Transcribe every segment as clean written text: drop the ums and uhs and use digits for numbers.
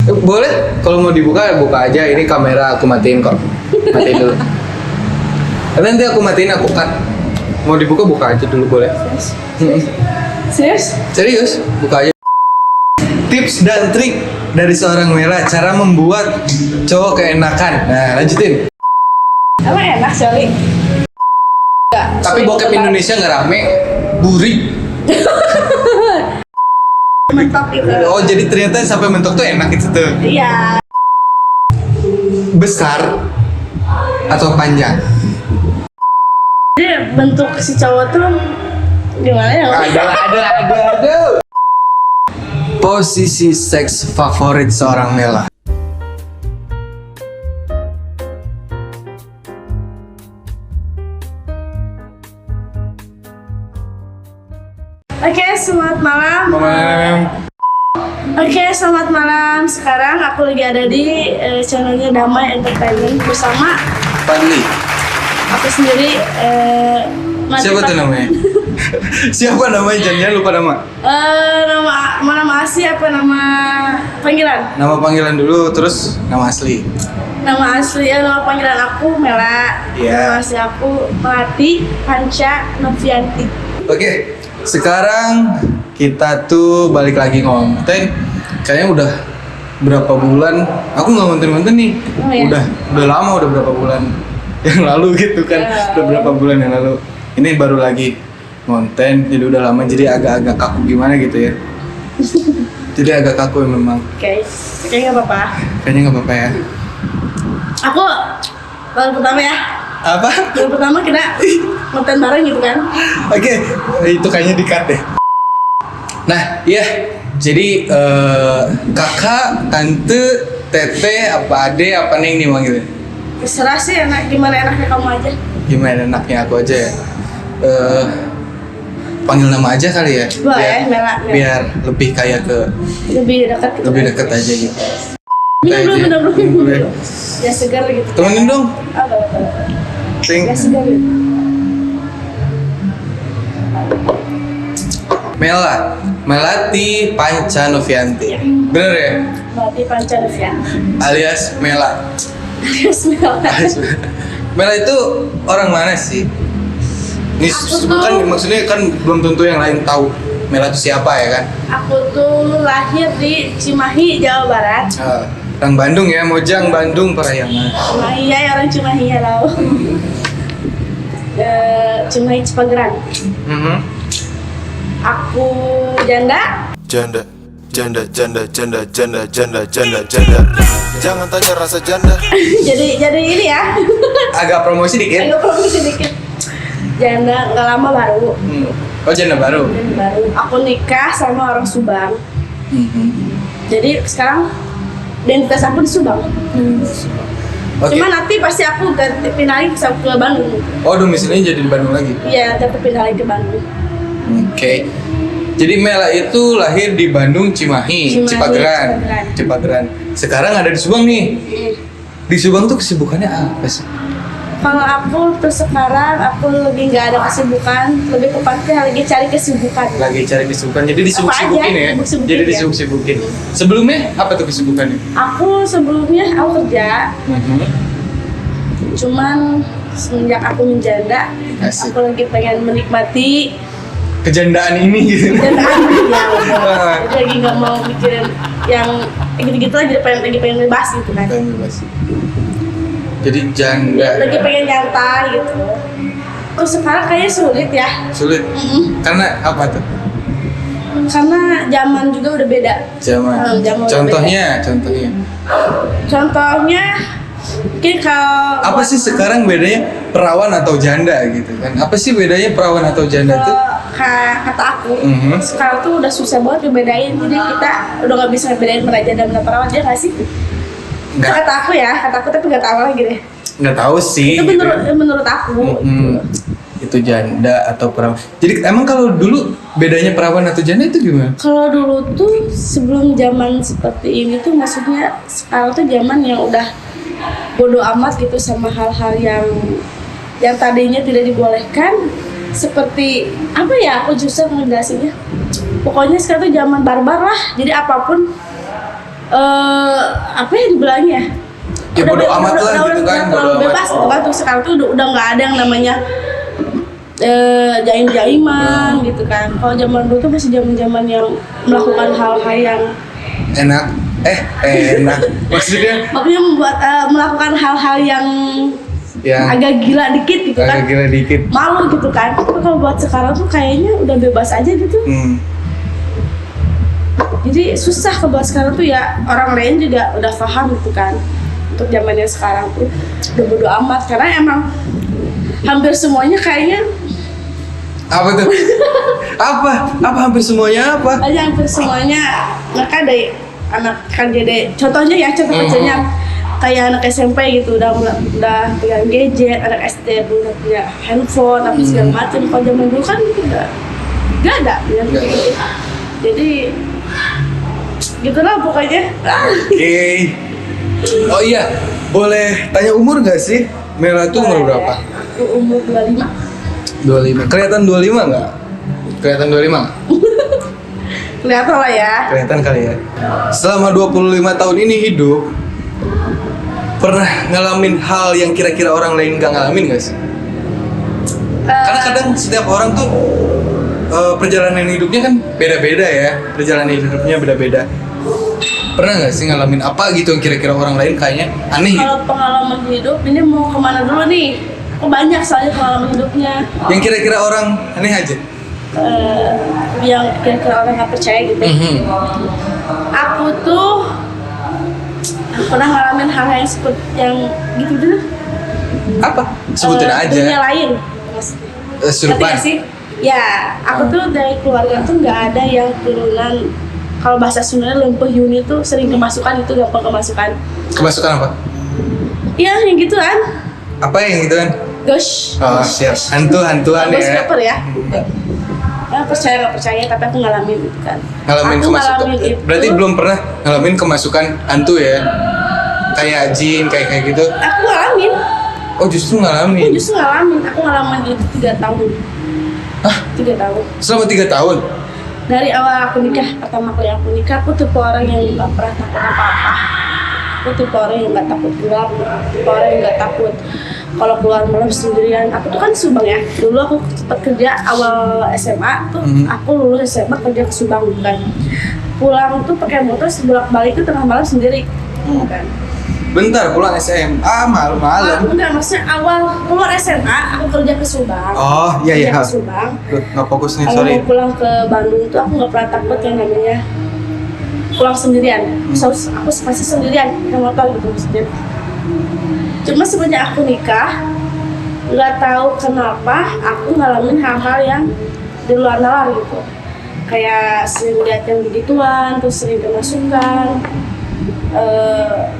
Boleh, kalau mau dibuka buka aja. Ini kamera aku matiin kok. Matiin dulu. Nanti aku matiin, aku cut. Mau dibuka buka aja dulu boleh. Serius? Serius, buka aja. Tips dan trik dari seorang Mela cara membuat cowok keenakan. Nah, lanjutin. Emang enak Sally? Tapi bokep Indonesia nggak rame, burik. Mentok gitu. Oh, jadi ternyata sampai mentok tuh enak itu tuh. Iya. Besar atau panjang? Jadi bentuk si cowok tuh gimana ya? Ada. Posisi seks favorit seorang Mela. Oke, selamat malam. Oke, selamat malam. Sekarang aku lagi ada di channelnya Damai Entertainment bersama Fadli. aku sendiri. Siapa tuh namanya? Siapa namanya? Jangan lupa nama. Nama asli apa nama panggilan? Nama panggilan dulu, terus nama asli. Nama asli nama panggilan aku Mela. Iya. Nama asli aku Melati Panca Novianti. Oke, sekarang kita tuh balik lagi konten. Kayaknya udah berapa bulan? Aku nggak konten nih. Oh, iya? Udah lama, udah berapa bulan yang lalu gitu kan? Udah berapa bulan yang lalu. Ini baru lagi konten, jadi udah lama, jadi agak-agak kaku gimana gitu ya. Jadi agak kaku memang. Oke, nggak apa-apa. Kayaknya nggak apa-apa ya. Aku tahun pertama ya. Apa? Tahun pertama kita konten bareng gitu kan? Oke, itu kayaknya di-cut deh. Nah, iya. Jadi kakak, tante, tete, apa ade, apa neng nih manggilnya? Terserah sih gimana enaknya kamu aja. Gimana enaknya aku aja ya? Panggil nama aja kali ya? Boleh, Mela. Biar lebih kayak ke Lebih dekat. Gitu. lebih deket aja gitu. Minum dulu. Minum dulu ya. Ya segar gitu. Temenin dong. Ah, boleh. Ting. Ya segar gitu. Melati Panca Novianti. Bener ya? Melati Panca Novianti. Alias Mela. Alias Mela. Mela itu orang mana sih? Ini Aku kan tuh- maksudnya kan belum tentu yang lain tahu Mela itu siapa ya kan? Aku tuh lahir di Cimahi, Jawa Barat. Orang Bandung ya, Mojang Bandung Parayangan. Cimahi ya, orang Cimahi ya tahu. Cimahi Cipageran. Aku janda. Janda. Jangan tanya rasa janda. jadi ini ya. Agak promosi dikit. Agak promosi sedikit. Janda nggak lama baru. Oh, janda baru. Janda baru. Aku nikah sama orang Subang. Jadi sekarang identitas aku di Subang. Oke. Cuma nanti pasti aku ganti pindah lagi ke Bandung. Oh, domisilinya jadi di Bandung lagi. Iya, nanti pindah lagi ke Bandung. Oke. Jadi Mela itu lahir di Bandung, Cimahi, Cipageran. Cipageran. Sekarang ada di Subang nih. Di Subang tuh kesibukannya apa sih? Kalau aku tuh sekarang aku lagi nggak ada kesibukan, lebih tepatnya lagi cari kesibukan. Lagi cari kesibukan. Jadi disibuk-sibukin Apa aja? ya. Sibuk-sibukin, Jadi ya. disibuk-sibukin. Sebelumnya apa tuh kesibukannya? Aku sebelumnya aku kerja, cuman semenjak aku menjanda, Asik. aku lagi pengen menikmati Kejandaan ini gitu. jandaan ya. Jadi lagi nggak mau mikirin yang gitu-gitu lagi, lagi pengen bebas gitu kan. Bukan bebas. Jadi janda. Lagi pengen nyantai gitu. Terus sekarang kayaknya sulit ya. Sulit. Karena apa tuh? Karena zaman juga udah beda. Zaman. Zaman udah Contohnya mungkin kalau Apa sih sekarang bedanya perawan atau janda gitu kan? Apa sih bedanya perawan atau janda tuh? kata aku Mhm. sekarang tuh udah susah banget ngebedain, jadi kita udah nggak bisa ngebedain mana janda mana perawan, ya nggak sih? Nggak. Kata aku tapi nggak tahu lagi deh. Nggak tahu sih. Itu gitu. menurut aku. Itu janda atau perawan. Jadi emang kalau dulu bedanya perawan atau janda itu gimana? Kalau dulu tuh sebelum zaman seperti ini tuh, maksudnya sekarang tuh zaman yang udah bodoh amat gitu sama hal-hal yang tadinya tidak dibolehkan, seperti apa ya, aku susah ngejelasinnya. Pokoknya sekarang tuh zaman barbar lah, jadi apapun Apa ya dibilangnya? Ya bodo amat lah gitu kan, bodo terlalu amat. bebas gitu kan. Terus sekarang tuh udah nggak ada yang namanya jaim-jaiman gitu kan. Kalau zaman dulu tuh masih zaman-zaman yang melakukan hal-hal yang Enak. Maksudnya makanya melakukan hal-hal yang agak gila dikit gitu kan. agak gila dikit. Malu gitu kan. Tapi kalau buat sekarang tuh kayaknya udah bebas aja gitu. Jadi susah kalau buat sekarang tuh ya, orang lain juga udah paham gitu kan. Untuk zamannya sekarang tuh udah bodo amat karena emang hampir semuanya kayaknya Apa tuh? Apa hampir semuanya apa? aja hampir semuanya mereka dari anak KGD. Contohnya ya, contoh kecilnya kayak anak SMP gitu udah pegang gadget, anak SD udah punya handphone apa segala macam. Kalau zaman dulu kan udah nggak ada ya. Jadi gitulah pokoknya. Oke. Oh iya, boleh tanya umur gak sih? Mela tuh umur berapa? Aku umur 25. 25. Kelihatan 25 nggak? Kelihatan 25 nggak? Kelihatan lah ya. Kelihatan kali ya. Selama 25 tahun ini hidup, pernah ngalamin hal yang kira-kira orang lain nggak ngalamin nggak sih? Karena kadang setiap orang tuh perjalanan hidupnya kan beda-beda ya. Perjalanan hidupnya beda-beda. Pernah nggak sih ngalamin apa gitu yang kira-kira orang lain kayaknya aneh gitu? Kalau pengalaman hidup ini mau kemana dulu nih? Aku banyak soalnya pengalaman hidupnya. Yang kira-kira orang aneh aja? Yang kira-kira orang nggak percaya gitu. Aku tuh pernah ngalamin hal yang seperti yang gitu dulu. Apa? Sebutin aja. Dunia lain maksudnya. Serupan. Ngerti nggak sih? Ya, aku tuh dari keluarga tuh nggak ada yang turunan. Kalau bahasa Sundanya lumpuh Yuni tuh sering kemasukan, itu gampang kemasukan. Kemasukan apa? Iya, yang gitu kan. Apa yang gitu kan? Gosh. Oh siap. Hantu-hantuan Ghost ya. pepper ya. Ya percaya nggak percaya, tapi aku ngalamin gitu kan. Ngalamin Aku kemasukan. ngalamin itu. Berarti belum pernah ngalamin kemasukan hantu ya? Kayak jin, kayak gitu. Aku ngalamin. Oh justru Aku ngalamin. justru ngalamin. Aku ngalamin itu 3 tahun. Hah? 3 tahun. Selama 3 tahun? Dari awal aku nikah, pertama kali aku nikah, aku tipe orang yang nggak pernah takut apa-apa. Aku tipe orang yang nggak takut gelap, tipe orang yang nggak takut kalau keluar malam sendirian. Aku tuh kan Subang ya. Dulu aku sempat kerja awal SMA tuh, aku lulus SMA kerja ke Subang kan. Pulang tuh pakai motor sebolak-balik tuh tengah malam sendiri, kan. Bentar pulang SMA malam-malam. Enggak, maksudnya awal keluar SMA aku kerja ke Subang. Oh iya iya. Kerja ke Subang. Nggak fokus nih, Kalau sorry. mau pulang ke Bandung tuh aku nggak pernah takut yang namanya pulang sendirian. So, aku pasti sendirian yang motor gitu maksudnya. Cuma semenjak aku nikah, nggak tahu kenapa aku ngalamin hal-hal yang di luar nalar gitu. Kayak sering lihat yang begituan, terus sering kemasukan.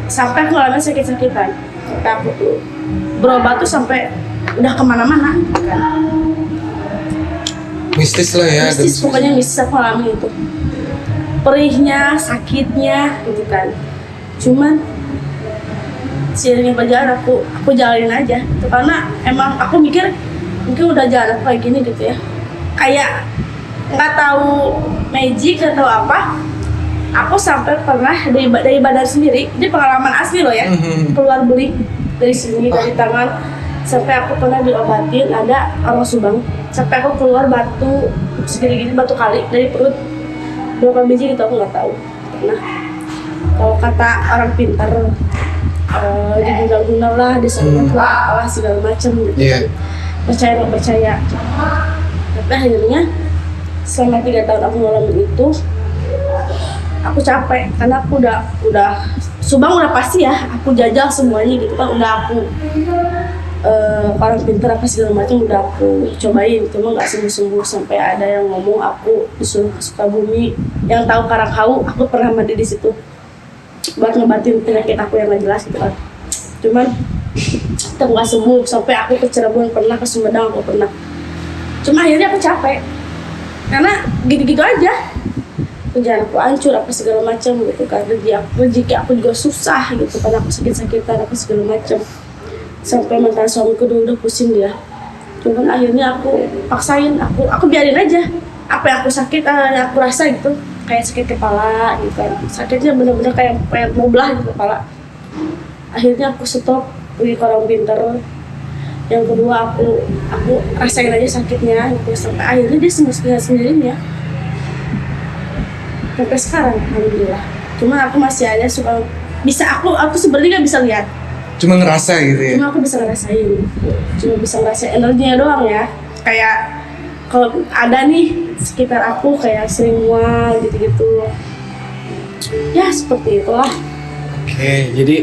Sampai aku ngalamin sakit-sakitan. Sampai aku tuh berobat tuh sampai udah kemana-mana kan. Mistis lah ya. Mistis, pokoknya mistis aku ngalamin itu. Perihnya, sakitnya gitu kan. Cuman seiringnya berjalan aku jalanin aja gitu. Karena emang aku mikir mungkin udah jalan kayak gini gitu ya. Kayak nggak tahu magic atau apa. Aku sampai pernah dari badan sendiri, ini pengalaman asli loh ya, keluar beling dari sini, dari tangan, sampai aku pernah diobatin, ada orang Subang, sampai aku keluar batu segini-gini, batu kali dari perut, berapa biji gitu aku nggak tahu. Nah, kalau kata orang pintar, digundal-gundal lah, disemprot lah, apalah segala macam gitu. Iya. Percaya nggak percaya. Tapi akhirnya selama 3 tahun aku ngalamin itu, aku capek karena aku udah Subang udah pasti ya, aku jajal semuanya gitu kan, udah aku orang pintar apa segala macam udah aku cobain, cuma nggak sembuh-sembuh. Sampai ada yang ngomong aku disuruh ke Sukabumi, yang tahu Karanghawu, aku pernah mandi di situ buat ngebatin penyakit aku yang nggak jelas gitu kan. Cuman tetap nggak sembuh. Sampai aku ke Cirebon pernah, ke Sumedang aku pernah. Cuma akhirnya aku capek karena gitu-gitu aja. Kerjaan aku hancur apa segala macam gitu kan, rezeki aku juga susah gitu karena aku sakit-sakitan apa segala macam. Sampai mantan suamiku udah pusing dia. Cuman akhirnya aku paksain, aku biarin aja apa yang aku sakit, yang aku rasa gitu. kayak sakit kepala gitu kan, sakitnya bener-bener kayak mau belah di kepala. Akhirnya aku stop, pergi ke orang pinter. Yang kedua aku rasain aja sakitnya gitu, sampai akhirnya dia sembuh sendirinya sampai sekarang, alhamdulillah. Cuma aku masih ada suka bisa, aku sebenarnya nggak bisa lihat, Cuma ngerasa gitu ya. cuma aku bisa ngerasain, cuma bisa ngerasain energinya doang ya. Kayak kalau ada nih sekitar aku kayak sering mual gitu-gitu, ya seperti itulah. Oke, jadi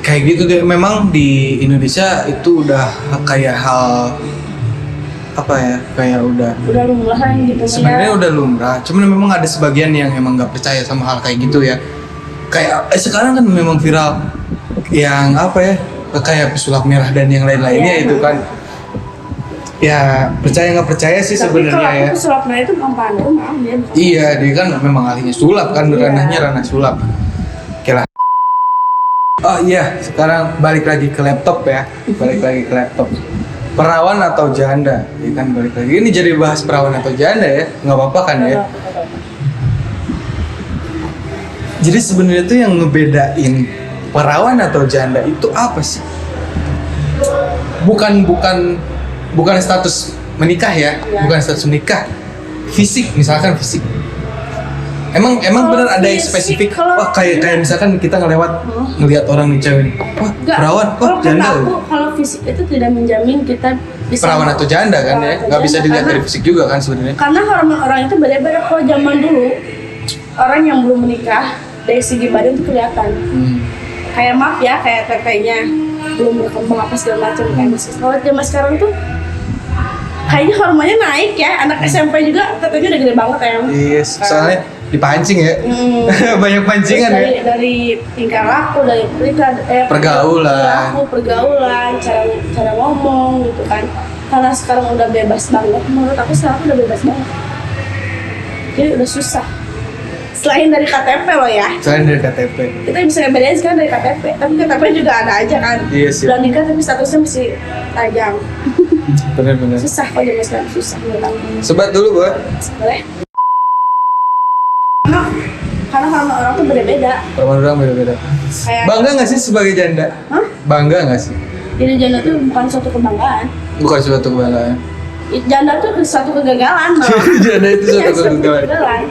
kayak gitu deh. Memang di Indonesia itu udah kayak hal apa ya? Kayak udah Lumrah gitu sebenarnya ya. udah lumrah. Cuman memang ada sebagian yang emang nggak percaya sama hal kayak gitu ya. Kayak sekarang kan memang viral yang apa ya? Kayak pesulap merah dan yang lain-lainnya Iya. itu kan. Ya percaya nggak percaya sih Tapi kalau sebenarnya ya. aku sulapnya itu bukan paranormal ya. Iya, dia kan memang ahlinya sulap kan, Iya. ranahnya ranah sulap. Oke lah. Oh iya, sekarang balik lagi ke laptop ya. Balik lagi ke laptop. Perawan atau janda? Ya kan balik lagi. Ini jadi bahas perawan atau janda ya. Nggak apa-apa kan ya. Jadi sebenarnya tuh yang ngebedain perawan atau janda itu apa sih? Bukan status menikah ya, Iya. bukan status menikah. Fisik, misalkan fisik. Emang Kalau bener ada yang fisik, spesifik. kalau- Wah kayak misalkan kita ngelihat orang nih cewek nih. Wah, Enggak, perawan, kalau wah kata janda. aku, kalau fisik itu tidak menjamin kita bisa Perawan atau janda kan perawan ya? atau Nggak bisa janda, dilihat dari karena- fisik juga kan sebenarnya. Karena hormon orang itu beda-beda. Kalau zaman dulu orang yang belum menikah dari segi badan itu kelihatan. Kayak maaf ya, kayak tetenya belum berkembang apa segala macam kayak masih. Kalau zaman sekarang tuh kayaknya hormonnya naik ya. Anak SMP juga tetenya udah gede banget ya. Yes, soalnya dipancing ya. Banyak pancingan ya. Dari tingkah laku, dari Pergaulan. pergaulan, cara ngomong gitu kan. Karena sekarang udah bebas banget, menurut aku sekarang udah bebas banget. Jadi udah susah. Selain dari KTP loh ya, Selain dari KTP. kita bisa ngebedain sekarang dari KTP. Tapi KTP juga ada aja kan. Iya sih. Udah nikah tapi statusnya masih tajam. Bener-bener. Susah kok zaman sekarang, susah menurut aku. Sebat dulu, Boy. Boleh? Karena hormon orang tuh beda-beda. Perawan orang beda-beda. Kayak Bangga nggak sih sebagai janda? Hah? Bangga nggak sih? jadi janda tuh bukan suatu kebanggaan. Bukan suatu kebanggaan. Janda tuh suatu kegagalan malah. Janda itu Iya, suatu kegagalan.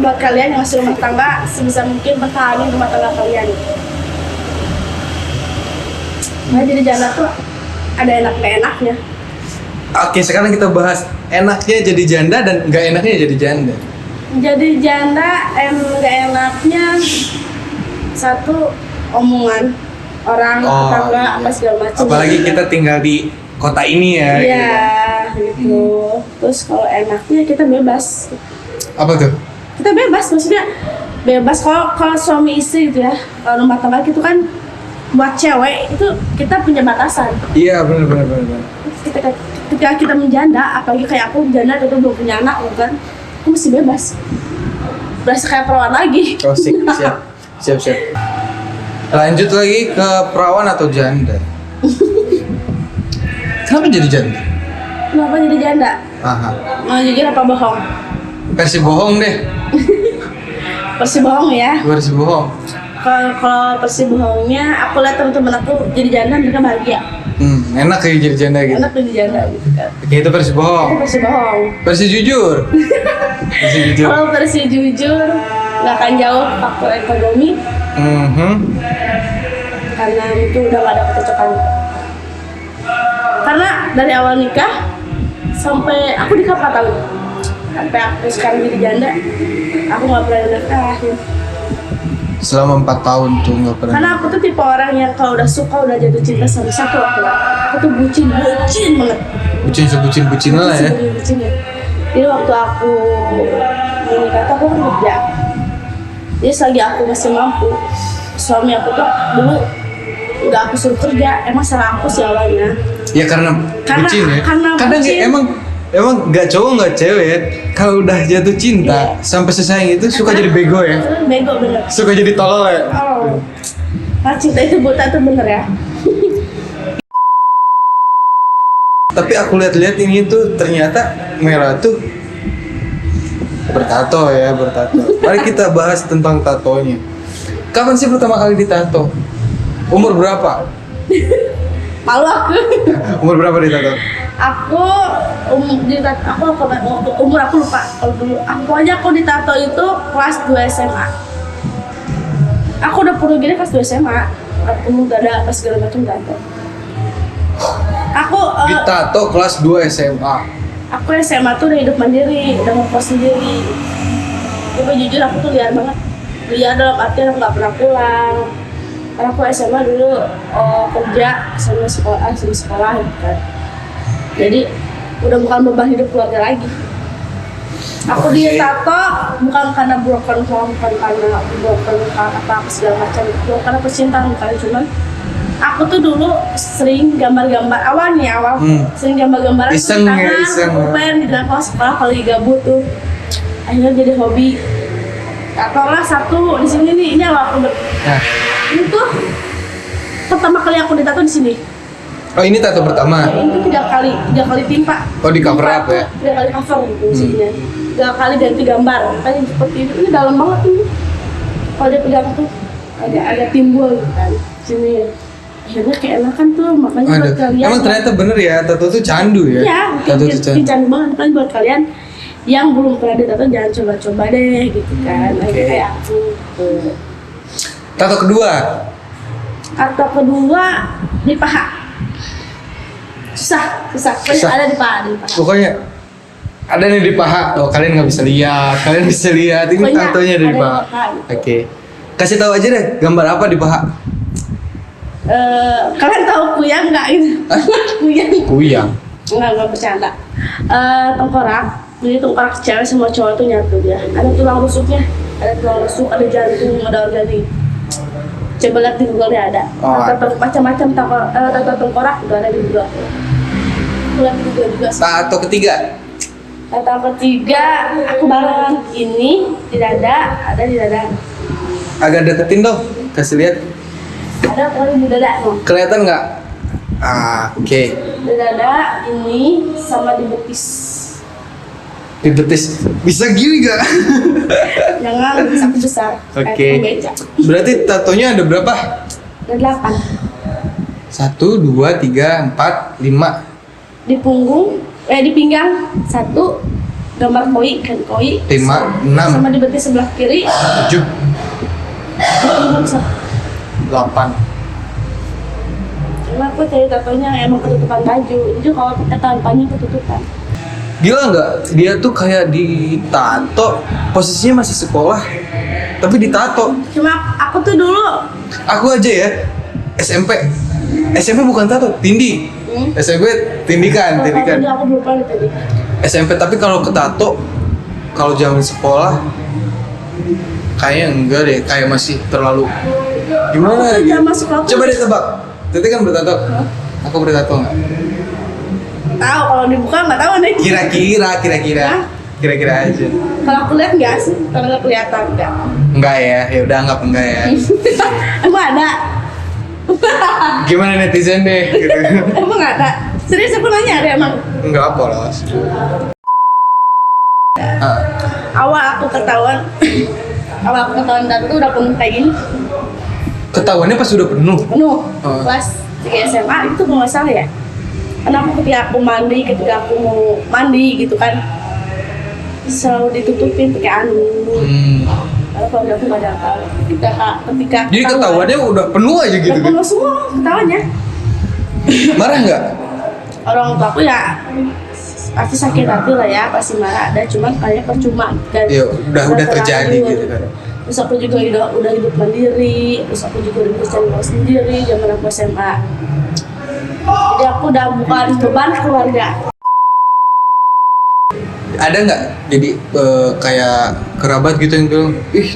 Buat kalian yang masih rumah tangga, sebisa mungkin pertahanin rumah tangga kalian. Nah, jadi janda tuh ada enak-enaknya. Oke, sekarang kita bahas enaknya jadi janda dan nggak enaknya jadi janda. Jadi janda nggak enaknya satu omongan orang tetangga apa segala macam. Apalagi kita tinggal di kota ini ya. Iya, gitu. Terus kalau enaknya kita bebas. Apa tuh? Kita bebas, maksudnya bebas kalau suami istri gitu ya. Kalau rumah tangga gitu kan buat cewek itu kita punya batasan. Iya, benar. Ketika kita menjanda, apalagi kayak aku janda itu belum punya anak gitu kan, aku masih bebas. Berasa kayak perawan lagi. Oh, siap. Lanjut lagi ke perawan atau janda. Kenapa jadi janda? Kenapa jadi janda? Aha. Mau jujur apa bohong? Versi bohong deh. Versi bohong ya. Versi bohong. Kalau versi bohongnya, aku lihat teman-teman aku jadi janda mereka bahagia. Enak kayak jadi janda gitu. Enak jadi janda gitu kan. Oke, itu versi bohong. Itu versi bohong. Versi jujur. Versi jujur. Kalau versi jujur, nggak akan jauh faktor ekonomi karena itu udah gak ada kecocokan. Karena dari awal nikah sampai aku nikah 4 tahun, sampai aku sekarang jadi janda, aku nggak pernah nikahin. Selama 4 tahun tuh nggak pernah. Karena aku tuh tipe orang yang kalau udah suka udah jatuh cinta sama satu laki-laki. Aku tuh bucin banget. Bucin lah ya. Bucin ya. Jadi waktu aku menikah tuh aku kan kerja. Jadi selagi aku masih mampu, suami aku tuh dulu nggak aku suruh kerja, emang salah aku sih awalnya. Ya karena bucin ya. Karena Kadang bucin. emang nggak cowok nggak cewek ya. Kalau udah jatuh cinta sampai sesayang itu suka jadi bego ya. Bego bener. Suka jadi tolol ya. Oh, nah, cinta itu buta tuh bener ya. Tapi aku lihat-lihat ini tuh ternyata Merah tuh bertato ya, bertato. Mari kita bahas tentang tatonya. Kapan sih pertama kali ditato? Umur berapa? Malu aku. Umur berapa ditato? Aku umur aku lupa. Kalau dulu aku ditato itu kelas 2 SMA. Aku udah pernah gini kelas 2 SMA. Aku dada apa segala macam tato. Aku Ditato kelas 2 SMA. Aku SMA tuh udah hidup mandiri, udah ngekos sendiri. Tapi jujur aku tuh liar banget. Liar dalam artian aku nggak pernah pulang. Karena aku SMA dulu kerja sama sekolah gitu kan. Jadi udah bukan beban hidup keluarga lagi. Aku ditato bukan karena broken home, bukan karena apa segala macam, bukan karena percintaan, bukan, cuman aku tuh dulu sering gambar-gambar sering gambar-gambar Iseng ya, tangan, iseng. aku pengen di dalam kelas sekolah kalau lagi gabut tuh, akhirnya jadi hobi. Atau lah satu di sini nih, ini awal aku Nah. ini tuh pertama kali aku ditato di sini. Oh, ini tato pertama. Ini tuh tiga kali timpa. Oh, di cover up ya? 3 kali cover gitu maksudnya. 3 kali ganti gambar. Makanya seperti itu. Ini dalam banget ini. Kalau dia pegang tuh agak timbul gitu kan. Sini. Akhirnya kayak enakan tuh, makanya buat kalian. Emang ternyata bener ya, tato tuh candu ya? Iya, Tato tuh candu. candu banget. Makanya buat kalian yang belum pernah ditato jangan coba-coba deh gitu kan. Oke. Kayak aku gitu. Tato kedua. Atau kedua di paha. Susah. Susah. Ada di paha. Pokoknya ada nih di paha. Oh, kalian nggak bisa lihat. Kalian bisa lihat. Ini Pokoknya tatonya ada di ada di paha. paha, gitu. Oke. Kasih tahu aja deh, gambar apa di paha? Kalian tahu kuyang nggak itu? Kuyang. Kuyang. Nggak bercanda. Tengkorak. Jadi tengkorak cewek semua cowok tuh nyatu dia. Ada tulang rusuknya. Ada tulang rusuk, ada jantung, ada organik. Coba lihat di Google ya ada. Oh, Tato macam-macam tato tengkorak itu ada di Google. Lihat di Google juga. Tato ketiga. Tato ketiga aku baru ini di dada, ada di dada. Agak deketin dong. Kasih lihat. Ada kalau di dada no. Kelihatan nggak? Ah, oke. Di dada ini sama di betis. Di betis. Bisa gini nggak? Jangan sapi besar. Oke. Kayak beca. Berarti tatonya ada berapa? Ada 8. 1, 2, 3, 4, 5. Di punggung, di pinggang 1 gambar koi, kan koi. 5, 6, Sama di betis sebelah kiri. 7, Di punggung 1. 8. Cuma aku cari tatonya emang ketutupan baju. Jadi kalau pakai tangannya ketutupan. Gila nggak? Dia tuh kayak ditato, posisinya masih sekolah, tapi ditato. Cuma aku tuh dulu Aku aja ya, SMP bukan tato, tindi. SMP tindikan. Tadi aku lupa nih tadi. SMP, tapi kalau ke tato, kalau zaman sekolah, kayaknya enggak deh, kayak masih terlalu gimana Aku tuh gitu. zaman sekolah tuh- Coba deh tebak, Tete kan bertato, aku bertato nggak? Tahu kalau dibuka nggak tahu nih. Kira-kira aja. Kalau aku lihat nggak sih? Kalau nggak kelihatan nggak. Enggak ya, ya udah anggap enggak ya. Emang ada? Gimana netizen deh gitu. Emang ada? Serius aku nanya ada emang? Enggak polos. Awal aku ketahuan dan itu udah penuh kayak gini. Ketahuannya pas udah penuh. Penuh. Oh. Kelas 3 SMA itu kalau nggak salah ya. Karena aku ketika aku mau mandi gitu kan selalu ditutupin pakai anduk. Karena kalau aku nggak ada tahu. Ketika Jadi ketahuannya udah penuh aja gitu. udah penuh semua ketahuannya. Marah nggak? Orang tua aku ya pasti sakit hati lah ya, pasti marah ada, cuman kayaknya percuma kan. Ya udah terjadi terlanjur. gitu kan. Terus aku juga udah hidup mandiri, terus aku juga udah bisa hidup sendiri zaman aku SMA. Jadi aku udah bukan beban keluarga. Ada nggak jadi kayak kerabat gitu yang bilang, ih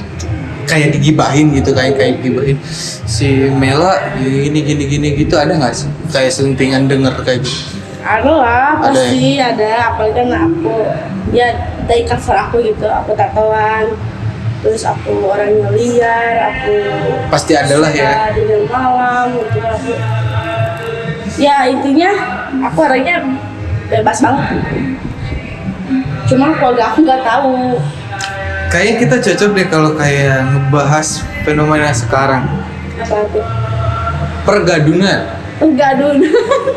kayak digibahin gitu, kayak digibahin si Mela gini gitu, ada nggak sih kayak selentingan denger kayak gitu? Ada lah, Ada pasti ada. Apalagi kan aku ya dari cover aku gitu, aku tatoan, terus aku orangnya liar, aku Pasti ada lah ya. di dalam malam gitu aku. Ya intinya aku orangnya bebas banget. Cuma keluarga aku nggak tahu. Kayaknya kita cocok deh kalau kayak ngebahas fenomena sekarang. Apa tuh? Pergadunan. Gadun.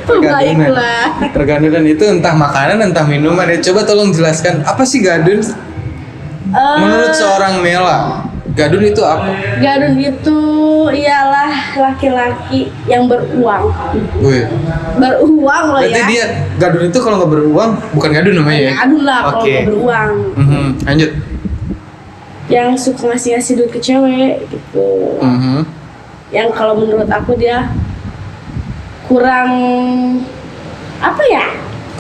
Baiklah. Pergadunan itu entah makanan entah minuman ya. Coba tolong jelaskan apa sih gadun? Menurut seorang Mela, gadun itu apa? Gadun itu ialah laki-laki yang beruang. Wih. Beruang loh Berarti ya. dia gadun itu kalau nggak beruang bukan gadun namanya ya? Gadun lah kalau Oke. nggak beruang. Lanjut. Yang suka ngasih duit ke cewek gitu. Yang kalau menurut aku dia kurang apa ya?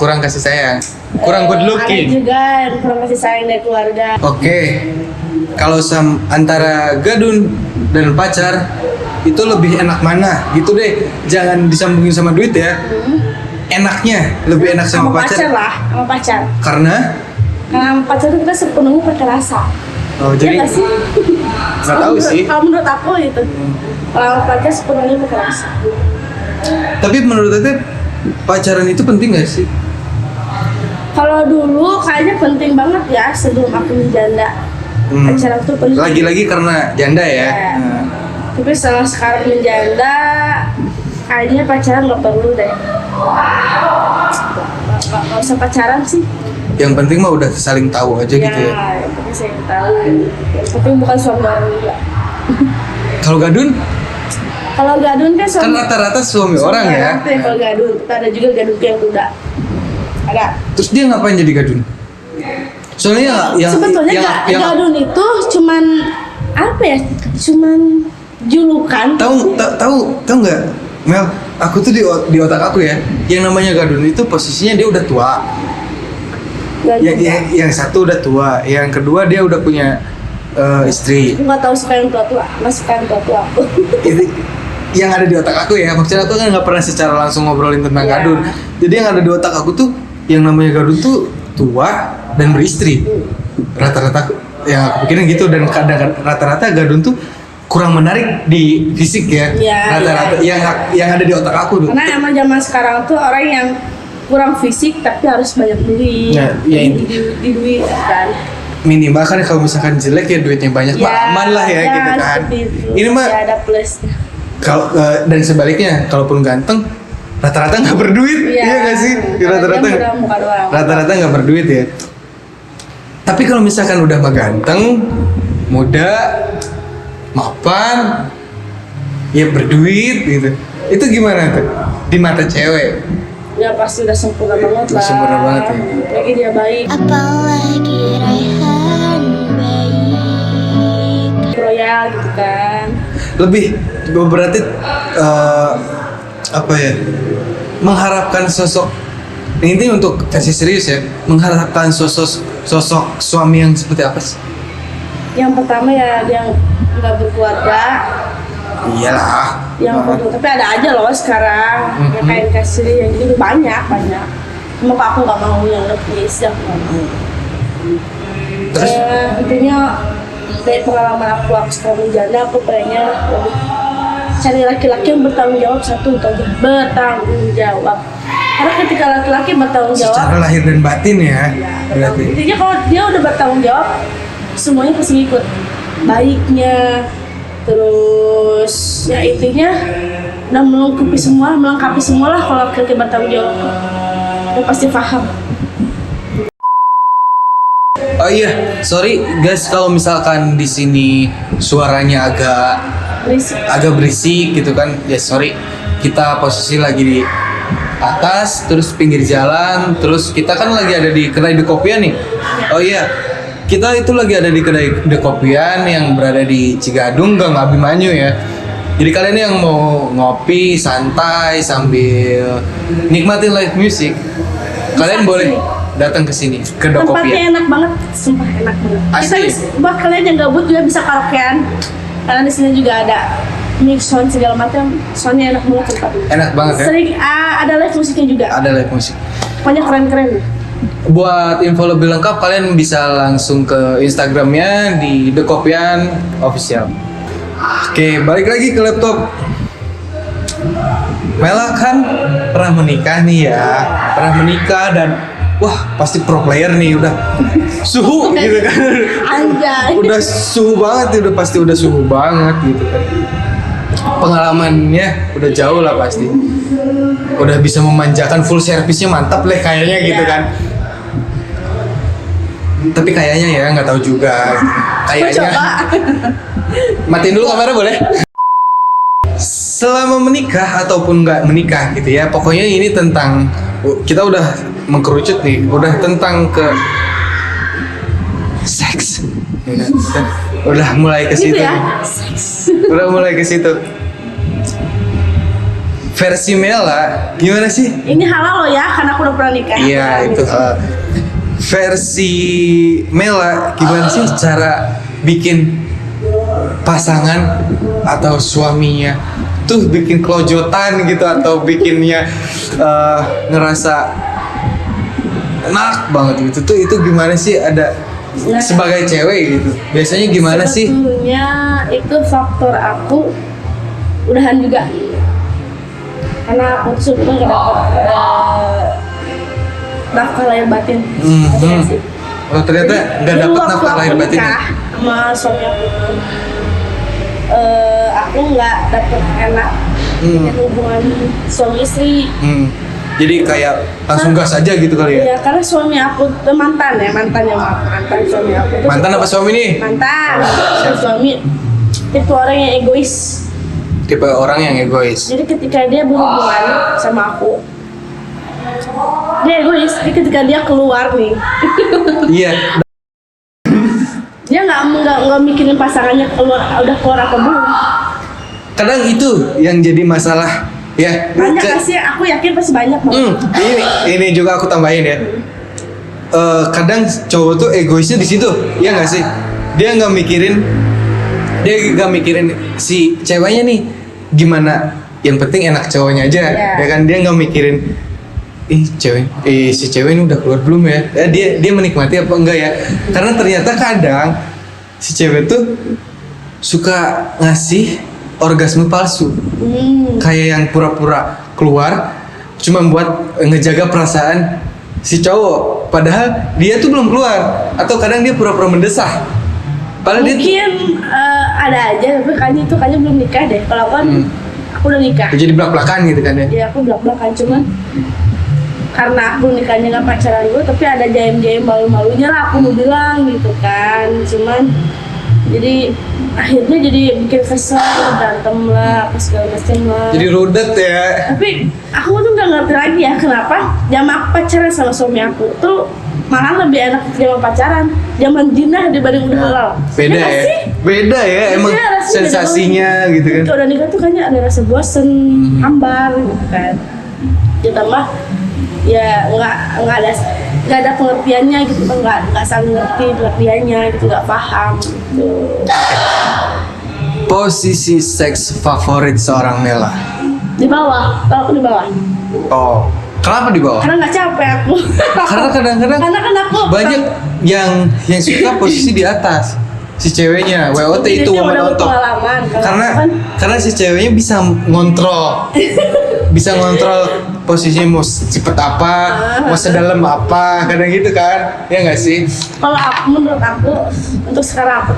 Kurang kasih sayang, kurang good looking. Ada juga yang kurang kasih sayang dari keluarga. Oke, kalau antara gadun dan pacar itu lebih enak mana? Gitu deh, jangan disambungin sama duit ya. Enaknya lebih enak sama pacar. lah, sama pacar. Karena Karena sama pacar itu kita sepenuhnya pakai rasa. oh jadi Iya nggak sih? nggak tahu sih. Kalau menurut aku itu, kalau sama pacar sepenuhnya pakai rasa. Tapi menurut Teteh pacaran itu penting gak sih? Kalau dulu kayaknya penting banget ya sebelum aku menjanda. Pacaran tuh penting. Lagi-lagi karena janda ya. Ya. Nah, Tapi setelah sekarang menjanda, kayaknya pacaran nggak perlu deh. Nggak usah pacaran sih. yang penting mah udah saling tahu aja gitu ya. Yang penting saya tahu. Tapi bukan suami orang juga. Kalau gadun Kalau gadun kan kan suami. rata-rata suami orang ya. Kalau gadun, kita ada juga gadun yang muda. Ada. Terus dia ngapain jadi gadun? Soalnya yang Sebetulnya gadun itu cuman apa ya? Cuman julukan. tahu nggak Mel, aku tuh di otak aku ya, yang namanya gadun itu posisinya dia udah tua. Yang satu udah tua, yang kedua dia udah punya istri. Aku nggak tahu suka yang tua-tua, nggak suka yang tua-tua. Itu yang ada di otak aku ya, maksudnya aku kan nggak pernah secara langsung ngobrolin tentang Iya. gadun. Jadi yang ada di otak aku tuh, yang namanya gadun tuh tua dan beristri. Rata-rata yang aku pikirin gitu, dan kadang rata-rata gadun tuh kurang menarik di fisik ya. Iya, Rata-rata yang ada di otak aku tuh. Karena emang zaman sekarang tuh orang yang kurang fisik tapi harus banyak duit. Ya, ya, di duit kan. Minimal kan kalau misalkan jelek ya duitnya banyak, mah aman lah ya gitu kan. seperti itu. Ini mah Ya, ada plusnya. kalau dan sebaliknya, kalaupun ganteng rata-rata nggak berduit, iya nggak sih? Karena dia muka doang. Rata-rata nggak berduit ya. Tapi kalau misalkan udah mah ganteng, muda, mapan, ya berduit gitu, itu gimana tuh di mata cewek? Ya pasti udah sempurna banget lah. Udah sempurna banget ya. Lagi dia baik. Apalagi Raihan baik. Royal gitu kan. Lebih berarti apa ya? Mengharapkan sosok ini untuk versi serius ya. Mengharapkan sosok suami yang seperti apa sih? Yang pertama ya dia nggak berkeluarga. Iyalah. Yang kedua, tapi ada aja loh sekarang yang kain kasih yang gitu banyak. Cuma aku nggak mau yang lebih yang nggak mau. Terus? Intinya dari pengalaman aku sekarang menjanda, aku pengennya lebih cari laki-laki yang bertanggung jawab. Satu itu aja, bertanggung jawab. Karena ketika laki-laki bertanggung jawab, Secara lahir dan batin ya. Berarti. intinya kalau dia udah bertanggung jawab, semuanya pasti ngikut. Baiknya, terus ya intinya udah melengkapi semua lah kalau laki-laki bertanggung jawab. Dia pasti paham. Oh iya, sorry guys kalau misalkan di sini suaranya agak berisik gitu kan. Ya sorry, kita posisi lagi di atas, terus pinggir jalan, terus kita kan lagi ada di kedai Dekopian nih. Oh iya, kita itu lagi ada di kedai Dekopian yang berada di Cigadung, Gang Abimanyu ya. Jadi kalian yang mau ngopi santai sambil nikmatin live music, kalian boleh datang ke sini ke Tempatnya Dekopian. enak banget, sumpah enak banget. Kita Asli. buat kalian yang gabut juga bisa karaokean. Karena di sini juga ada mix sound segala macam, soundnya enak banget tempatnya. Enak banget ya. Sering ada live musiknya juga. Ada live musik. Pokoknya keren-keren. Buat info lebih lengkap kalian bisa langsung ke Instagramnya di Dekopian Official. Oke, balik lagi ke laptop. Mela kan pernah menikah nih ya, pernah menikah dan wah pasti pro player nih, udah suhu gitu kan. Anjay. Udah suhu banget, udah pasti udah suhu banget gitu kan. Pengalamannya udah jauh lah pasti. Udah bisa memanjakan, full service-nya mantap lah kayaknya gitu Iya. kan. Tapi kayaknya ya nggak tahu juga. Kayaknya. Coba. Matiin dulu kameranya boleh? Selama menikah ataupun nggak menikah gitu ya, pokoknya ini tentang, kita udah mengkerucut nih, udah tentang ke seks. Ya kan? Udah mulai ke Gitu situ. ya. Udah mulai ke situ. Versi Mela gimana sih? Ini halal loh ya, karena aku udah pernah nikah. Iya itu versi Mela gimana sih cara bikin pasangan atau suaminya tuh bikin kelojotan gitu, atau bikinnya ngerasa enak banget gitu tuh, itu gimana sih? Ada Nah, sebagai cewek gitu biasanya gimana sih? Sebetulnya itu faktor aku udahan juga, karena aku tuh sebetulnya nggak dapet nafkah lahir batin. Ngerti nggak sih? Oh ternyata nggak Dulu dapet waktu nafkah lahir aku batin ya? nikah sama suami aku nggak dapet enak dengan hubungan suami istri. Jadi kayak langsung gas aja gitu kali ya? Iya, karena suami aku mantan suami aku tuh Mantan apa suami nih? mantan suami tipe orang yang egois. Tipe orang yang egois. Jadi ketika dia berhubungan sama aku, dia egois. Jadi ketika dia keluar nih, Iya. dia nggak mikirin pasangannya udah keluar apa belum. Kadang itu yang jadi masalah ya. Banyak nggak sih? Aku yakin pasti banyak banget. Ini juga aku tambahin ya. Kadang cowok tuh egoisnya di situ, ya nggak sih? Dia nggak mikirin si ceweknya nih gimana. Yang penting enak cowoknya aja, Iya. ya kan? Dia nggak mikirin si cewek ini udah keluar belum ya? Dia menikmati apa enggak ya? Karena ternyata kadang si cewek tuh suka ngasih orgasme palsu. Kayak yang pura-pura keluar cuma buat ngejaga perasaan si cowok, padahal dia tuh belum keluar, atau kadang dia pura-pura mendesah padahal dia Mungkin ada aja, tapi kayaknya belum nikah deh. Kalau kan aku udah nikah. jadi belak-belakan gitu kan ya. Ya aku belak-belakan, cuman karena aku nikahnya nggak pacaran gue, tapi ada jaim-jaim malu-malunya lah aku mau bilang gitu kan. Cuman jadi akhirnya jadi bikin kesel, berantem lah, apa segala macam lah. Jadi rudet ya. Tapi aku tuh nggak ngerti lagi ya kenapa zaman aku pacaran sama suami aku tuh malah lebih enak zaman pacaran, zaman jinah dibanding udah halal. Beda nggak ya. sih? Beda ya, emang Iya, rasanya beda sensasinya banget. gitu kan. Kalau udah nikah tuh kayaknya ada rasa bosen, hambar gitu kan. Ditambah ya nggak ada pengertiannya gitu kan, nggak saling ngerti pengertiannya gitu, nggak paham gitu. Posisi seks favorit seorang Mela? Di bawah, kalau aku di bawah, Oh, kenapa di bawah? karena nggak capek aku. Karena kadang-kadang Karena kan aku banyak yang suka posisi di atas si ceweknya. WOT itu udah woman on top. berpengalaman. Kalau Karena aku kan karena si ceweknya bisa ngontrol. Bisa ngontrol posisinya mau cepet apa, mau sedalam apa, kadang gitu kan. Ya nggak sih? kalau aku, menurut aku untuk sekarang aku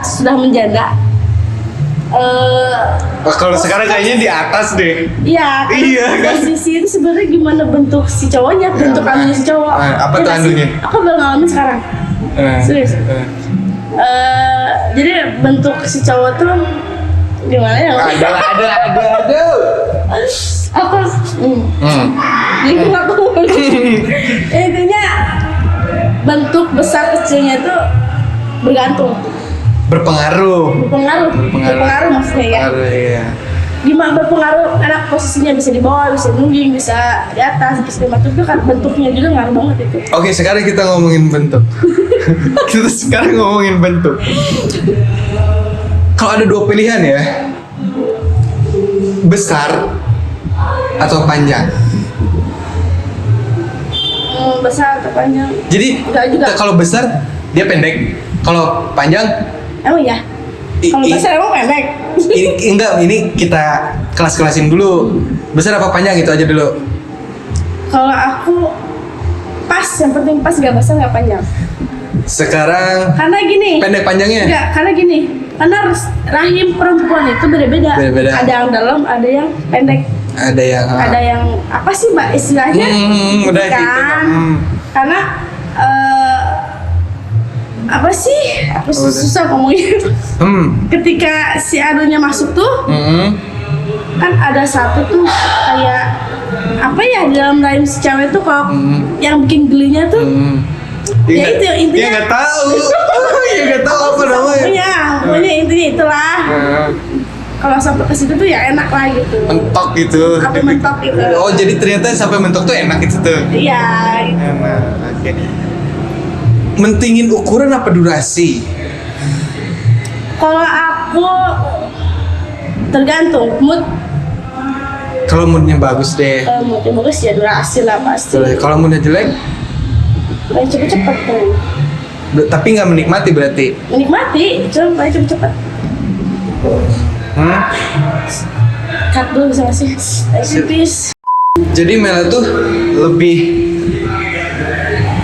sudah menjanda. Kalau sekarang kayaknya di atas deh. Iya, karena Iya, kan? posisi itu sebenarnya gimana bentuk si cowoknya, bentuk anunya si cowok. Apa Ya tuh nggak sih? anunya? Aku baru ngalamin sekarang. Serius. Jadi bentuk si cowok tuh gimana ya? Ada. Aku, jadi aku intinya bentuk besar kecilnya itu bergantung, Berpengaruh. berpengaruh maksudnya ya. Berpengaruh, iya. Gimana berpengaruh, enak posisinya bisa di bawah, bisa nungging, bisa di atas, bisa di macam itu kan bentuknya juga ngaruh banget itu. Oke, sekarang kita ngomongin bentuk. Kita sekarang ngomongin bentuk. Kalau ada dua pilihan ya, besar atau panjang. Besar atau panjang? Jadi Enggak juga. kalau besar dia pendek, kalau panjang Emang ya? Kalau besar emang pendek. ini kita kelas-kelasin dulu. Besar apa panjang itu aja dulu. Kalau aku pas, yang penting pas, nggak basah nggak panjang. Sekarang Karena gini. pendek panjangnya? Enggak, karena gini. Karena rahim perempuan itu beda-beda. Beda-beda. Ada yang dalam, ada yang pendek. Ada yang Ada yang apa sih mbak istilahnya? udah gitu. Kan? Karena apa sih? Aku susah ngomongnya. Ketika si anunya masuk tuh, kan ada satu tuh kayak apa ya di dalam rahim si cewek tuh kalau yang bikin gelinya tuh. Ya itu intinya. Ya nggak tahu. Ya nggak tahu apa namanya. Pokoknya intinya itulah. Kalau sampai ke situ tuh ya enak lah gitu. Mentok gitu. Sampai mentok gitu. Oh jadi ternyata sampai mentok tuh enak gitu tuh. Iya. Gitu. Enak. Oke. Mentingin ukuran apa durasi? Kalau aku tergantung mood. Kalau moodnya bagus deh. Kalau moodnya bagus ya durasi lah pasti. Kalau moodnya jelek, Paling cepet-cepet kan. tapi nggak menikmati berarti. Menikmati, cuma paling cepet-cepet. Cut dulu sama sih. Tipis. Jadi Mela tuh lebih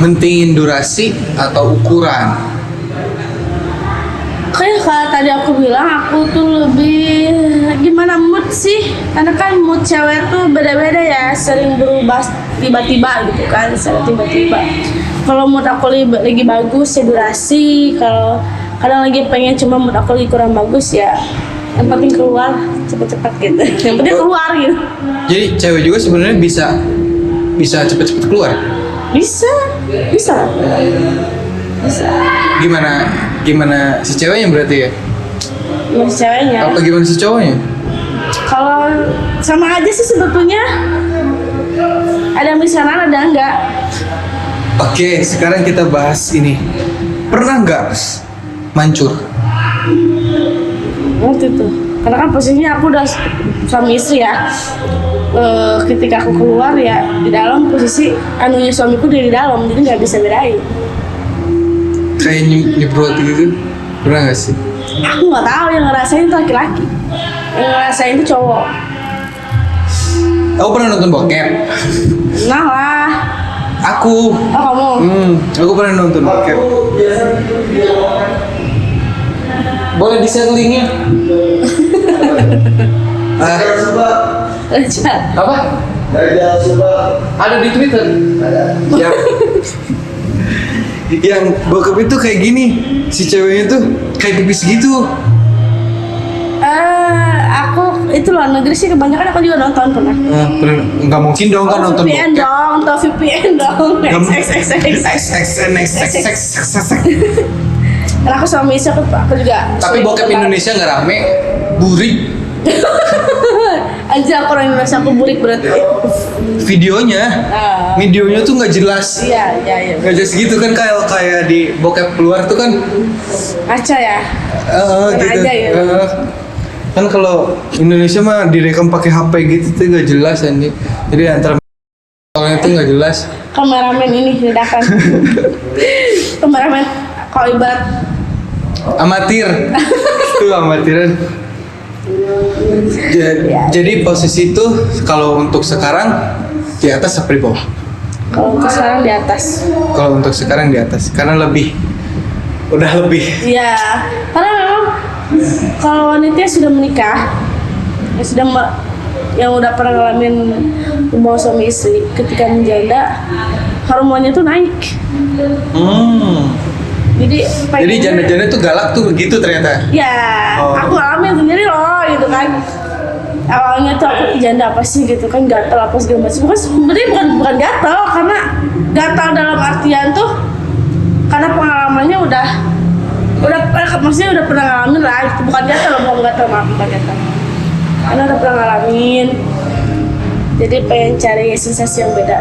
mentingin durasi atau ukuran? Kayak kalau tadi aku bilang aku tuh lebih gimana mood sih, karena kan mood cewek tuh beda-beda ya, sering berubah tiba-tiba gitu kan, sering tiba-tiba. Kalau mood aku lagi bagus ya durasi, kalau kadang lagi pengen cuma mood aku lagi kurang bagus ya yang penting keluar cepet-cepet gitu, yang penting keluar gitu. Jadi cewek juga sebenarnya bisa cepet-cepet keluar. Bisa. Gimana si ceweknya berarti ya? Mas ceweknya. Apa gimana si cowoknya? Kalau sama aja sih sebetulnya. Ada yang bisa ada enggak. Oke, sekarang kita bahas ini. Pernah nggak mancur? Waktu itu. Karena kan posisinya aku udah suami istri ya. Ketika aku keluar ya di dalam posisi anunya suamiku di dalam, jadi nggak bisa bedain. Kayak nyemprot gitu? Pernah nggak sih? Aku nggak tahu, yang ngerasain itu laki-laki, yang ngerasain itu cowok. Aku pernah nonton bokep. Nah lah. Aku. Oh kamu. Aku pernah nonton bokep. Boleh disetlingnya? Apa? Ada di Twitter. Yang yang bokep itu kayak gini, si ceweknya tuh kayak pipis gitu. Aku itu luar negeri sih kebanyakan, aku juga nonton pernah. Pernah? Nggak mungkin dong kan nonton VPN bokep. dong, atau VPN dong. Karena aku suami istri aku juga. Tapi bokep Indonesia nggak rame, burik. Anjir, aku orang Indonesia, aku burik berarti. Videonya tuh nggak jelas. Iya. Nggak jelas gitu kan, kayak di bokep keluar tuh kan. Kaca ya. Gitu. Aja ya. Kan kalau Indonesia mah direkam pakai HP gitu tuh nggak jelas anjing. Jadi antara orangnya tuh nggak jelas. Kameramen ini ledakan. Kameramen kalau ibarat Amatir. Itu amatiran. Jadi posisi itu kalau untuk sekarang di atas apa di bawah? kalau untuk sekarang di atas. Kalau untuk sekarang di atas, karena udah lebih. Iya, karena memang kalau wanita yang sudah menikah, yang udah pernah ngalamin hubungan suami istri, ketika menjanda hormonnya tuh naik. Jadi Janda-janda tuh galak tuh begitu ternyata. ya, aku ngalamin sendiri loh gitu kan. Awalnya tuh aku janda apa sih gitu kan, gatal apa segala macam. Sebenarnya bukan gatal, karena gatal dalam artian tuh karena pengalamannya udah maksudnya udah pernah ngalamin lah. Itu bukan gatal loh, bukan gatal. Karena udah pernah ngalamin. Jadi pengen cari sensasi yang beda.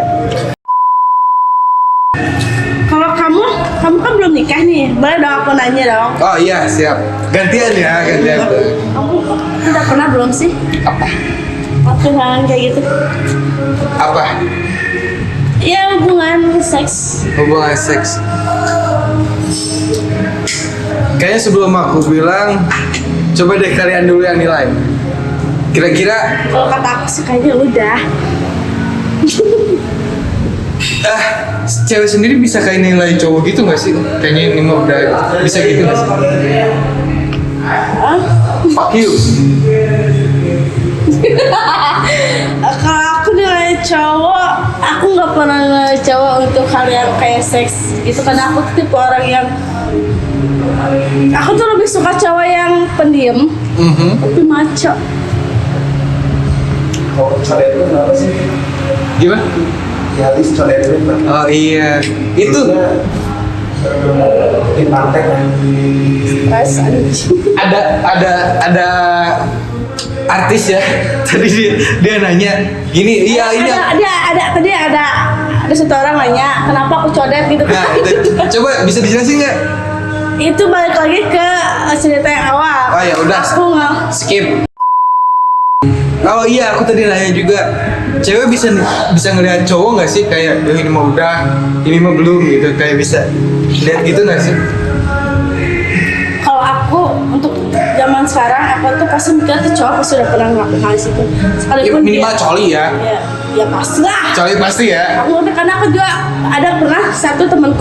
Kalau kamu kan belum nikah nih, boleh dong aku nanya dong. Oh iya, siap. Gantian. Kamu udah pernah belum sih? Apa? Hal kayak gitu? Apa? Ya hubungan seks. Hubungan seks. Kayaknya sebelum aku bilang, coba deh kalian dulu yang nilai. Kira-kira Kalau kata aku sih kayaknya udah. Cewek sendiri bisa kayak nilai cowok gitu nggak sih? Kayaknya ini mah udah bisa gitu nggak sih? Fuck you. Kalau aku nilai cowok, aku nggak pernah nilai cowok untuk hal yang kayak seks gitu, karena aku tipe orang yang aku tuh lebih suka cowok yang pendiam tapi maco. Gimana? Oh iya, itu Terus ada artis ya. Tadi dia nanya gini, iya ini. tadi ada satu orang nanya kenapa aku codet gitu. Nah, itu, coba bisa dijelasin nggak? Itu balik lagi ke cerita yang awal. Oh ya udah. Aku nggak. Skip. Oh iya, aku tadi nanya juga. Cewek bisa ngelihat cowok nggak sih kayak ini mah udah, ini mah belum gitu, kayak bisa lihat gitu nggak sih? Kalau aku untuk zaman sekarang, aku tuh pasti mikir tuh cowok pasti udah pernah ngelakuin hal itu. Ya, Sekalipun minimal coli ya. Ya pasti lah. Coli pasti ya. Karena aku juga ada pernah satu teman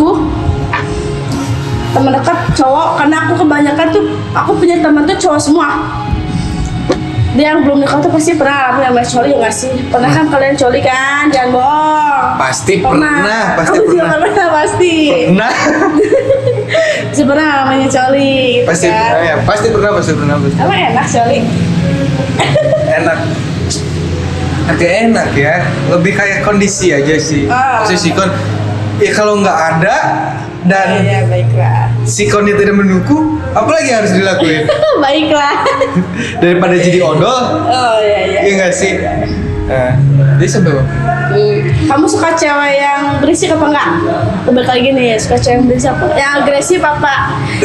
dekat cowok, karena aku kebanyakan tuh aku punya teman tuh cowok semua. Dia yang belum nikah tuh pasti pernah ngalamin namanya coli, ya nggak sih? Pernah kan kalian coli kan? Jangan bohong. Pasti pernah, pasti Aku juga pernah. pernah pasti. Nah, Pasti pernah namanya coli. Gitu pasti kan? pernah ya, pasti pernah. Emang enak coli? Enak. Agak enak ya, lebih kayak kondisi aja sih. Maksudnya sikon, ya kalau nggak ada dan Ya baiklah. sikonnya tidak mendukung, apalagi harus dilakuin? Baiklah. Daripada jadi odol, Oh iya. iya nggak sih? Jadi sebab Kamu suka cewek yang berisik apa enggak? Balik lagi nih, suka cewek yang berisik apa? Yang agresif apa?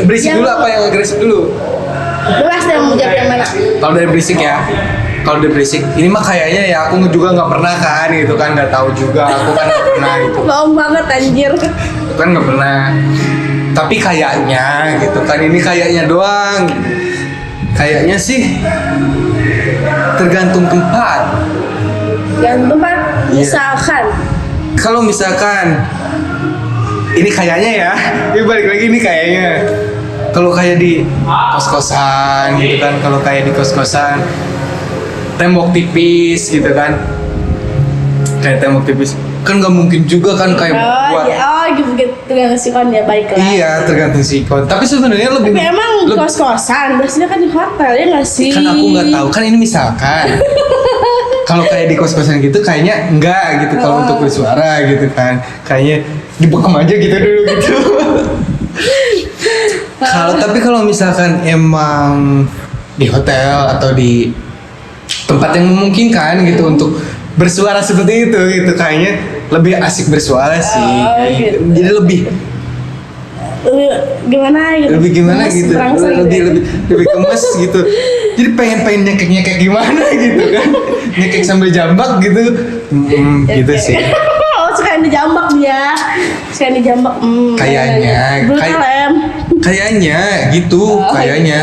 berisik Yang- dulu apa yang agresif dulu? Bebas deh mau jawab yang mana? Kalau dari berisik ya, kalau dari berisik, ini mah kayaknya ya aku juga nggak pernah kan gitu kan, nggak tahu juga, aku kan nggak pernah gitu. Bohong banget anjir. Aku kan nggak pernah. Tapi kayaknya gitu kan, ini kayaknya doang. Kayaknya sih tergantung tempat. Yang tempat Iya. misalkan Kalau misalkan ini kayaknya ya, ini balik lagi ini kayaknya. Kalau kayak di kos-kosan gitu kan, kalau kayak di kos-kosan tembok tipis gitu kan, kayak tembok tipis kan nggak mungkin juga kan kayak buat. gitu dengan sikon ya baiklah. Iya, tergantung sikon. Tapi sebenarnya lebih. Tapi emang kos-kosan, biasanya kan di hotel ya nggak sih? Kan aku nggak tahu, kan ini misalkan. Kalau kayak di kos-kosan gitu kayaknya enggak gitu, kalau untuk bersuara gitu kan. Kayaknya dibekam aja gitu dulu gitu. Tapi kalau misalkan emang di hotel atau di tempat yang memungkinkan gitu untuk bersuara seperti itu gitu, kayaknya lebih asik bersuara sih. Gitu. Jadi lebih gimana gitu? gimana Gemes, gitu, berangsang lebih gemes gitu. Jadi pengen nyekek gimana gitu kan, nyekek sambil jambak gitu. Gitu sih. Oh, suka yang dijambak dia. Suka yang dijambak. Kayaknya, Brutal em. kayaknya gitu,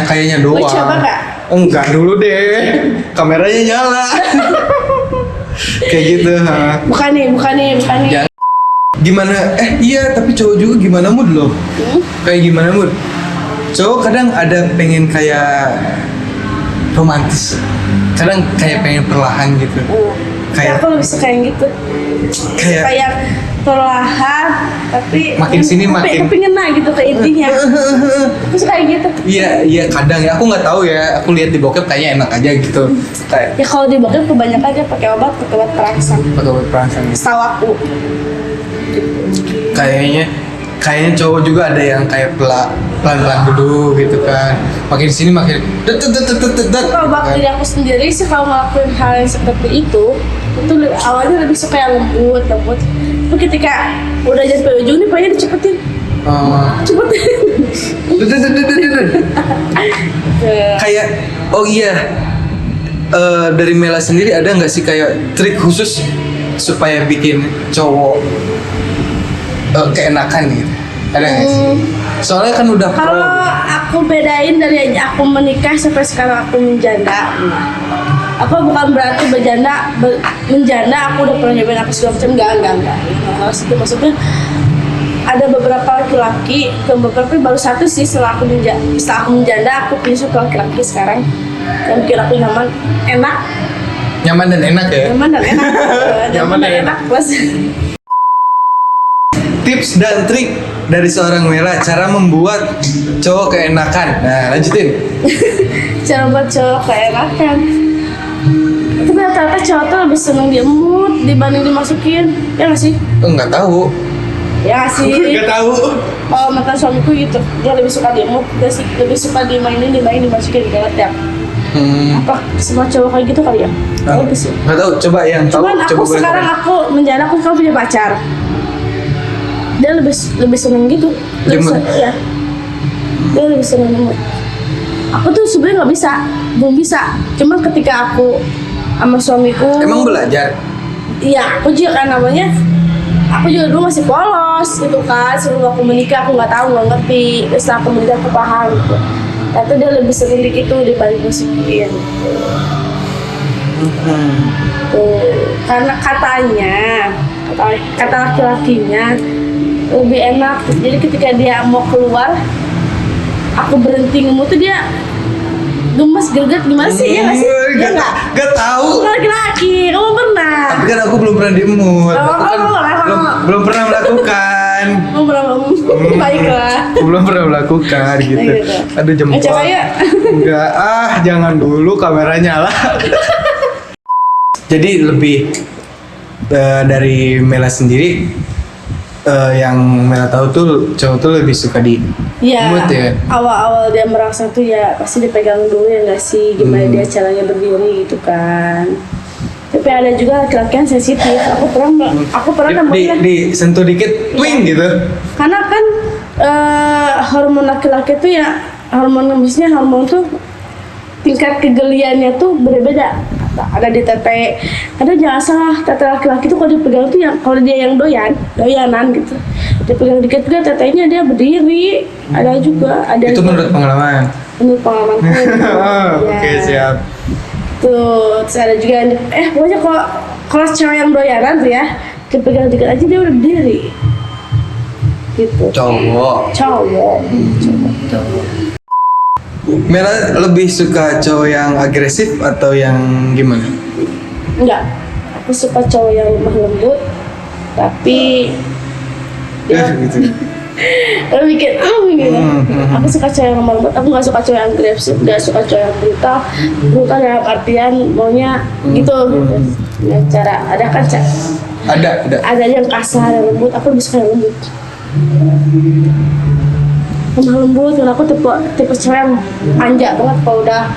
kayaknya doang. Mau coba nggak? Enggak dulu deh, kameranya nyala. Kayak gitu, ha. Bukan nih. Jangan. Gimana? Iya, tapi cowok juga gimana mood lo? Kayak gimana mood? Cowok kadang ada pengen kayak romantis, kadang kayak pengen perlahan gitu. Kayak aku lebih suka yang gitu. Kayak perlahan, tapi Makin sini makin- tapi ngena gitu ke intinya. Aku suka yang gitu. Iya kadang ya, aku nggak tahu ya. Aku lihat di bokep kayaknya enak aja gitu. Kayak Ya kalau di bokep kebanyakan dia pakai obat perangsang. pakai perangsang gitu. Setahu aku. Kayaknya cowok juga ada yang kayak pelan-pelan dulu gitu kan. Makin sini makin Kalau bak diri aku sendiri sih kalau ngelakuin hal yang seperti itu awalnya lebih suka yang lembut. Tapi ketika udah sampai ujung nih pokoknya dicepetin. Cepetin. Kayak oh iya, dari Mela sendiri ada nggak sih kayak trik khusus supaya bikin cowok keenakan gitu? Ada nggak sih? Soalnya kan udah pro. Kalau aku bedain dari aku menikah sampai sekarang aku menjanda. Aku bukan berarti menjanda aku udah pernah nyobain apa segala macam, enggak. Itu maksudnya ada beberapa laki-laki, beberapa baru satu sih setelah aku menjanda aku punya suka laki-laki sekarang yang bikin aku Nyaman dan enak ya. nyaman dan enak Nyaman dan enak. plus Tips dan trik dari seorang Mela cara membuat cowok keenakan. Nah, lanjutin. cara buat cowok keenakan. Tapi rata-rata cowok tuh lebih seneng diemut dibanding dimasukin, ya nggak sih? Enggak tahu. Ya nggak sih. Enggak tahu. Kalau mantan suamiku gitu, dia lebih suka diemut, dia lebih suka dimasukin gitu ya. Apa semua cowok kayak gitu kali ya? Lebih sih. Enggak tahu, coba yang tahu. Cuman aku coba sekarang aku menjadi aku punya pacar. Dia lebih seneng gitu. Ya. Dia lebih seneng banget. Aku tuh sebenarnya belum bisa. Cuman ketika aku sama suamiku. Emang belajar? Iya, aku juga kan namanya. Aku juga dulu masih polos gitu kan. Sebelum aku menikah aku nggak ngerti. Setelah aku menikah aku paham gitu. Tapi dia lebih sering gitu dibanding masukin. Tuh, karena kata laki-lakinya lebih enak. Jadi ketika dia mau keluar, aku berhenti ngemut tuh dia gemes greget gimana sih ya nggak sih? Ya nggak? Gak tahu. Bukan laki-laki, kamu pernah? Tapi kan aku belum pernah diemut. Aku kan belum pernah melakukan. Kamu pernah? Baiklah. Aku belum pernah melakukan gitu. Gitu. Aduh jempol. Coba ya. Enggak, jangan dulu kamera nyala. Jadi lebih dari Mela sendiri, yang Mela tahu tuh cowok tuh lebih suka di Iya. emut ya. Awal-awal dia merasa tuh ya pasti dipegang dulu ya nggak sih, gimana dia caranya berdiri gitu kan. Tapi ada juga laki-laki yang sensitif. Aku pernah nemuin. Disentuh dikit, twing gitu. Karena kan hormon laki-laki tuh ya hormon tuh tingkat kegeliannya tuh berbeda. Ada di tete, ada jangan salah, tete laki-laki tuh kalau dipegang tuh yang kalau dia yang doyanan gitu, dipegang dikit dia tetenya dia berdiri. Ada juga Itu menurut pengalaman. menurut pengalamanku. Oke, siap. Tuh terus ada juga pokoknya kalau cewek yang doyanan tuh ya dipegang dikit aja dia udah berdiri gitu. Cowok. Mela lebih suka cowok yang agresif atau yang gimana? Enggak, aku suka cowok yang lemah lembut tapi ya Gitu. bikin gitu. Aku suka cowok yang lemah lembut, aku nggak suka cowok yang agresif, nggak suka cowok yang brutal dalam artian maunya gitu. Ya, cara ada kan ada yang kasar yang lembut, aku lebih suka yang lembut. Lemah lembut, dan aku tipe cewek yang manja banget kalau udah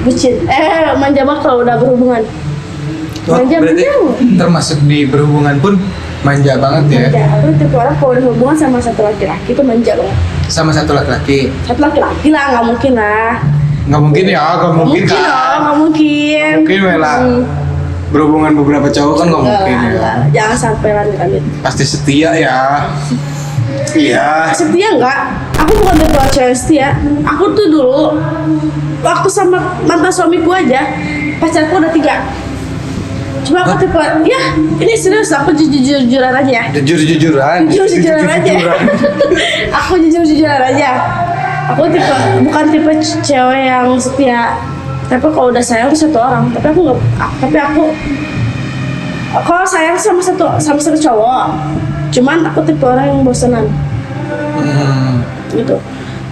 bucin. Manja banget kalau udah berhubungan. Manja. Termasuk di berhubungan pun manja banget ya. Manja. Aku tipe orang kalau udah hubungan sama satu laki-laki itu manja banget. Sama satu laki-laki. Satu laki-laki lah, nggak mungkin lah. Nggak mungkin ya, nggak mungkin kan. Nggak mungkin. Mungkin Mela. Berhubungan beberapa cowok kan nggak mungkin ya. Enggak. Jangan sampai lanjut. Pasti setia ya. Iya. Setia enggak? Aku bukan tipe cewek setia. Aku tuh dulu waktu sama mantan suamiku aja pacarku ada 3. Cuma aku tipe ya ini serius, aku jujur-jujuran aja ya. Jujur-jujuran aja. Aku jujur-jujuran aja. Aku bukan tipe cewek yang setia. Tapi kalau udah sayang tuh satu orang. Tapi aku kalau sayang sama satu cowok. Cuman aku tipe orang yang bosenan. Gitu.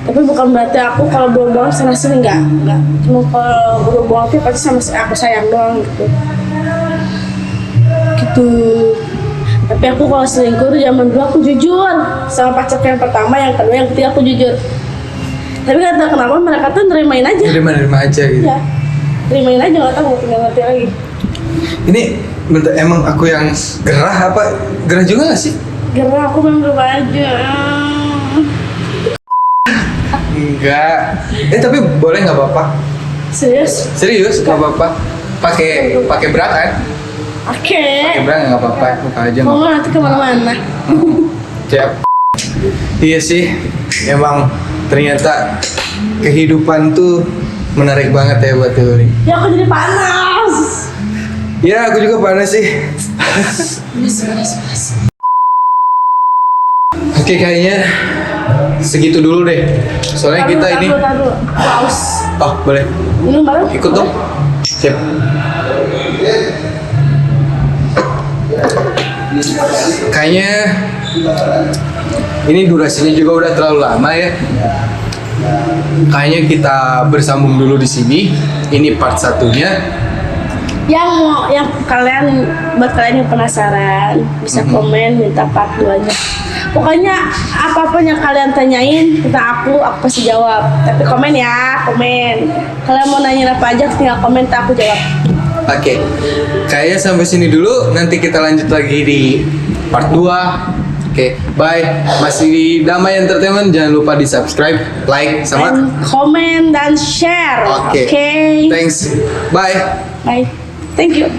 Tapi bukan berarti aku kalau berhubungan sana sini enggak. Cuma kalau berhubungan tuh pasti sama aku sayang doang gitu. Tapi aku kalau selingkuh tuh zaman dulu aku jujur sama pacarku yang pertama, yang kedua, yang ketiga aku jujur. Tapi nggak tahu kenapa mereka tuh nerimain aja. Nerima aja gitu. Ya, nerimain aja, nggak tahu, tinggal ngerti lagi. Ini bentar, emang aku yang gerah apa? Gerah juga nggak sih? Gerah, aku memang berubah aja. Enggak. Tapi boleh nggak apa-apa? Serius? Serius nggak apa-apa. Pakai bra kan? Oke. Pakai bra nggak apa-apa. Buka aja nggak. Mau nanti kemana-mana. Siap. Iya sih. Emang ternyata kehidupan tuh Menarik banget ya buat teori. Ya aku jadi panas. Ya aku juga panas sih. Oke kayaknya segitu dulu deh. Soalnya kita ini. Taruh. Paus. Oh boleh. Minum bareng? Ikut dong. Siap. Kayaknya ini durasinya juga udah terlalu lama ya. Kayaknya kita bersambung dulu di sini. Ini part satunya. Yang buat kalian yang penasaran bisa komen minta part 2-nya. Pokoknya apapun yang kalian tanyain tentang aku pasti jawab. Tapi komen ya, komen. Kalian mau nanya apa aja tinggal komen, aku jawab. Oke. Kayaknya sampai sini dulu. Nanti kita lanjut lagi di part 2. Oke, bye. Masih di Damai Entertainment. Jangan lupa di subscribe, like, sama. And komen dan share. Oke. Oke. Thanks. Bye. Bye. Thank you.